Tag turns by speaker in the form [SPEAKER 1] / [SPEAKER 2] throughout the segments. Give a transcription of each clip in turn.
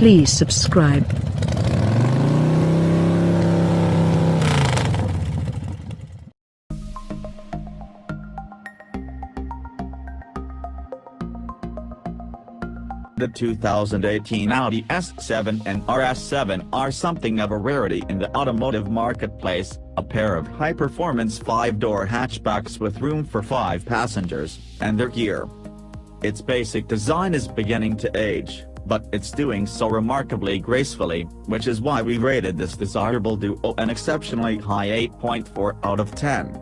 [SPEAKER 1] Please subscribe.
[SPEAKER 2] The 2018 Audi S7 and RS7 are something of a rarity in the automotive marketplace, a pair of high-performance 5-door hatchbacks with room for 5 passengers, and their gear. Its basic design is beginning to age, but it's doing so remarkably gracefully, which is why we rated this desirable duo an exceptionally high 8.4 out of 10.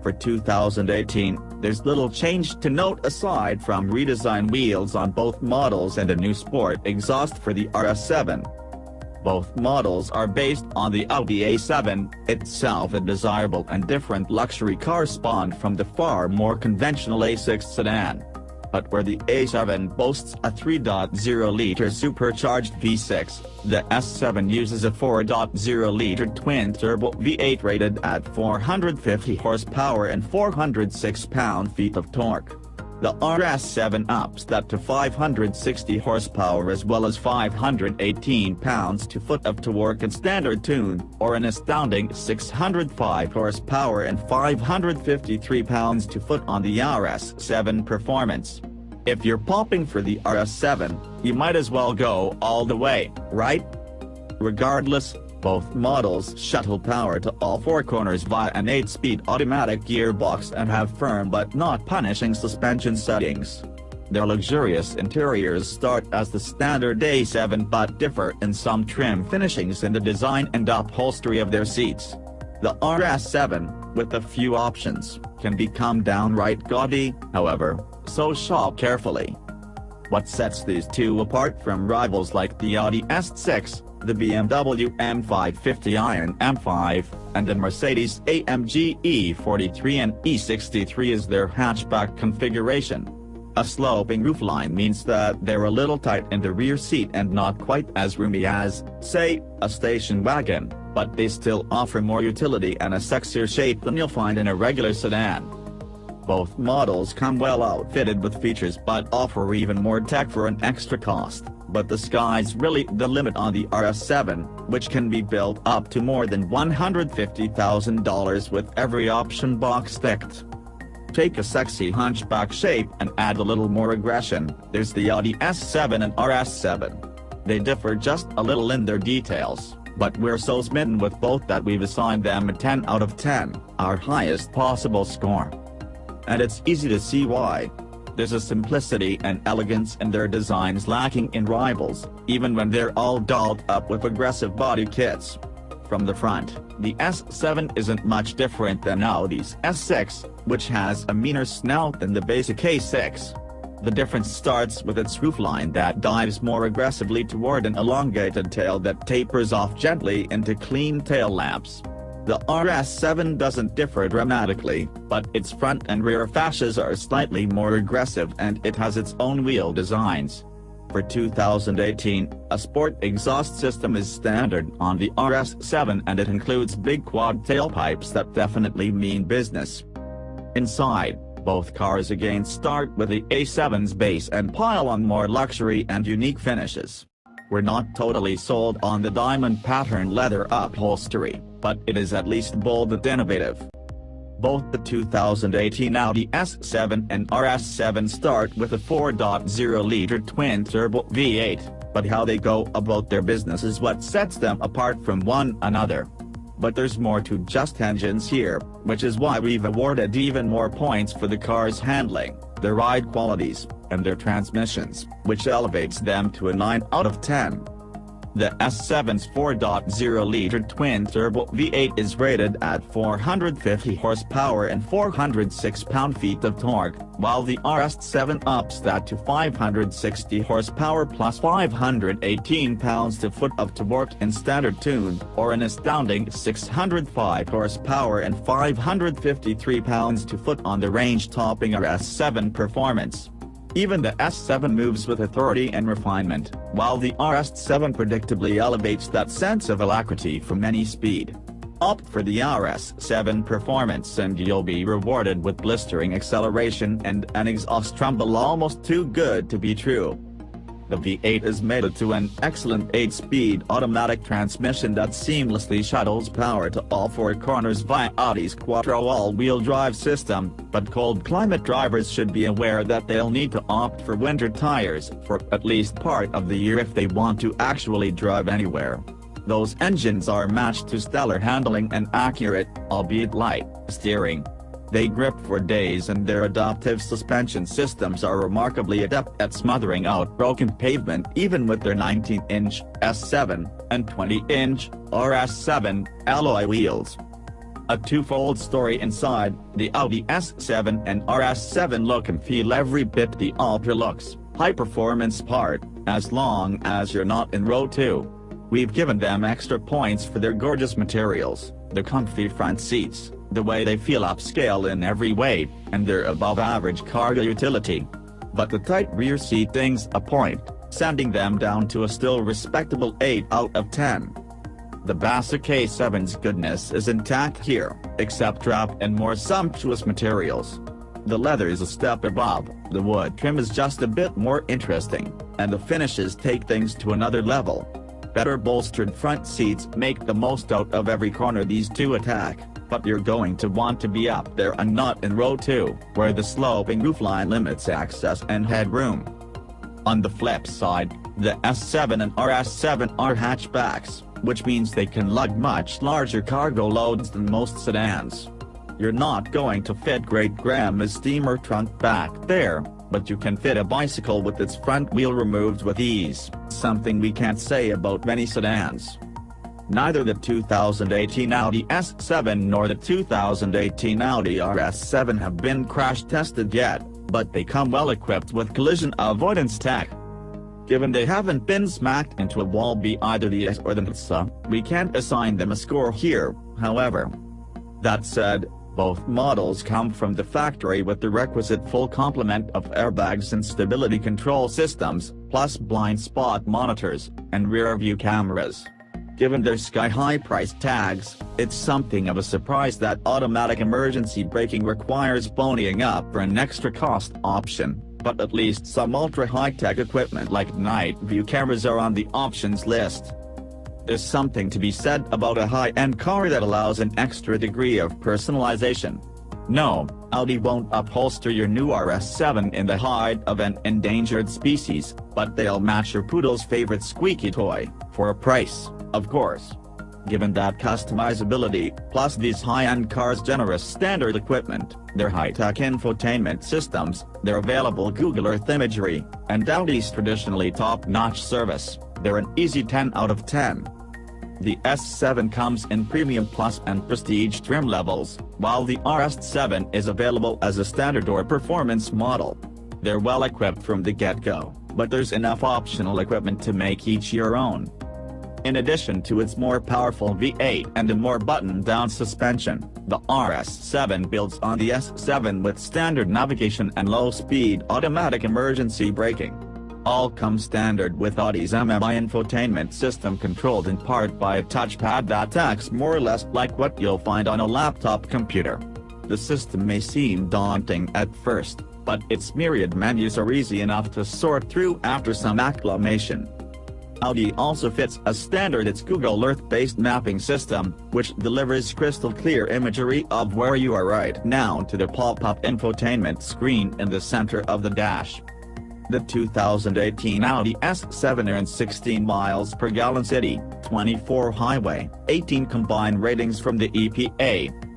[SPEAKER 2] For 2018, there's little change to note aside from redesigned wheels on both models and a new sport exhaust for the RS7. Both models are based on the Audi A7, itself a desirable and different luxury car spawned from the far more conventional A6 sedan. But where the A7 boasts a 3.0-liter supercharged V6, the S7 uses a 4.0-liter twin-turbo V8 rated at 450 horsepower and 406 pound-feet of torque. The RS7 ups that to 560 horsepower as well as 518 pounds-to-foot of torque in standard tune, or an astounding 605 horsepower and 553 pounds-to-foot on the RS7 Performance. If you're popping for the RS7, you might as well go all the way, right? Regardless, both models shuttle power to all 4 corners via an 8-speed automatic gearbox and have firm but not punishing suspension settings. Their luxurious interiors start as the standard A7 but differ in some trim finishings in the design and upholstery of their seats. The RS7, with a few options, can become downright gaudy, however, so shop carefully. What sets these two apart from rivals like the Audi S6, the BMW M550i and M5, and the Mercedes-AMG E43 and E63 is their hatchback configuration. A sloping roofline means that they're a little tight in the rear seat and not quite as roomy as, say, a station wagon, but they still offer more utility and a sexier shape than you'll find in a regular sedan. Both models come well outfitted with features but offer even more tech for an extra cost, but the sky's really the limit on the RS7, which can be built up to more than $150,000 with every option box ticked. Take a sexy hunchback shape and add a little more aggression, there's the Audi S7 and RS7. They differ just a little in their details, but we're so smitten with both that we've assigned them a 10 out of 10, our highest possible score. And it's easy to see why. There's a simplicity and elegance in their designs lacking in rivals, even when they're all dolled up with aggressive body kits. From the front, the S7 isn't much different than Audi's S6, which has a meaner snout than the basic A6. The difference starts with its roofline that dives more aggressively toward an elongated tail that tapers off gently into clean tail lamps. The RS7 doesn't differ dramatically, but its front and rear fascias are slightly more aggressive and it has its own wheel designs. For 2018, a sport exhaust system is standard on the RS7 and it includes big quad tailpipes that definitely mean business. Inside, both cars again start with the A7's base and pile on more luxury and unique finishes. We're not totally sold on the diamond pattern leather upholstery, but it is at least bold and innovative. Both the 2018 Audi S7 and RS7 start with a 4.0-liter twin-turbo V8, but how they go about their business is what sets them apart from one another. But there's more to just engines here, which is why we've awarded even more points for the car's handling, their ride qualities, and their transmissions, which elevates them to a 9 out of 10. The S7's 4.0-liter twin-turbo V8 is rated at 450 horsepower and 406 pound-feet of torque, while the RS7 ups that to 560 horsepower plus 518 pounds-to-foot of torque in standard tune, or an astounding 605 horsepower and 553 pounds-to-foot on the range-topping RS7 Performance. Even the S7 moves with authority and refinement, while the RS7 predictably elevates that sense of alacrity from any speed. Opt for the RS7 Performance and you'll be rewarded with blistering acceleration and an exhaust rumble almost too good to be true. The V8 is mated to an excellent 8-speed automatic transmission that seamlessly shuttles power to all four corners via Audi's Quattro all-wheel drive system, but cold climate drivers should be aware that they'll need to opt for winter tires for at least part of the year if they want to actually drive anywhere. Those engines are matched to stellar handling and accurate, albeit light, steering. They grip for days, and their adaptive suspension systems are remarkably adept at smothering out broken pavement even with their 19-inch S7 and 20-inch RS7 alloy wheels. A twofold story inside: the Audi S7 and RS7 look and feel every bit the ultra-luxe, high-performance part, as long as you're not in row 2. We've given them extra points for their gorgeous materials, the comfy front seats, the way they feel upscale in every way, and their above-average cargo utility. But the tight rear seat thing's a point, sending them down to a still respectable 8 out of 10. The basic A7's goodness is intact here, except wrapped in more sumptuous materials. The leather is a step above, the wood trim is just a bit more interesting, and the finishes take things to another level. Better bolstered front seats make the most out of every corner these two attack, but you're going to want to be up there and not in row 2, where the sloping roofline limits access and headroom. On the flip side, the S7 and RS7 are hatchbacks, which means they can lug much larger cargo loads than most sedans. You're not going to fit great grandma's steamer trunk back there, but you can fit a bicycle with its front wheel removed with ease, something we can't say about many sedans. Neither the 2018 Audi S7 nor the 2018 Audi RS7 have been crash tested yet, but they come well equipped with collision avoidance tech. Given they haven't been smacked into a wall by either the S or the NSA, we can't assign them a score here, however. That said, both models come from the factory with the requisite full complement of airbags and stability control systems, plus blind spot monitors, and rear-view cameras. Given their sky-high price tags, it's something of a surprise that automatic emergency braking requires ponying up for an extra cost option, but at least some ultra-high-tech equipment like night view cameras are on the options list. There's something to be said about a high-end car that allows an extra degree of personalization. No, Audi won't upholster your new RS7 in the hide of an endangered species, but they'll match your poodle's favorite squeaky toy, for a price, of course. Given that customizability, plus these high-end cars' generous standard equipment, their high-tech infotainment systems, their available Google Earth imagery, and Audi's traditionally top-notch service, they're an easy 10 out of 10. The S7 comes in Premium Plus and Prestige trim levels, while the RS7 is available as a standard or performance model. They're well equipped from the get-go, but there's enough optional equipment to make each your own. In addition to its more powerful V8 and a more buttoned-down suspension, the RS7 builds on the S7 with standard navigation and low-speed automatic emergency braking. All come standard with Audi's MMI infotainment system, controlled in part by a touchpad that acts more or less like what you'll find on a laptop computer. The system may seem daunting at first, but its myriad menus are easy enough to sort through after some acclimation. Audi also fits as standard its Google Earth-based mapping system, which delivers crystal-clear imagery of where you are right now to the pop-up infotainment screen in the center of the dash. The 2018 Audi S7 earned 16 miles per gallon city, 24 highway, 18 combined ratings from the EPA.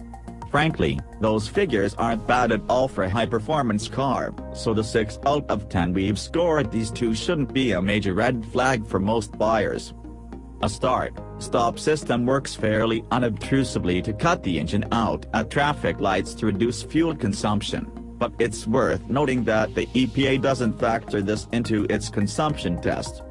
[SPEAKER 2] Frankly, those figures aren't bad at all for a high-performance car, so the 6 out of 10 we've scored these two shouldn't be a major red flag for most buyers. A start-stop system works fairly unobtrusively to cut the engine out at traffic lights to reduce fuel consumption, but it's worth noting that the EPA doesn't factor this into its consumption test.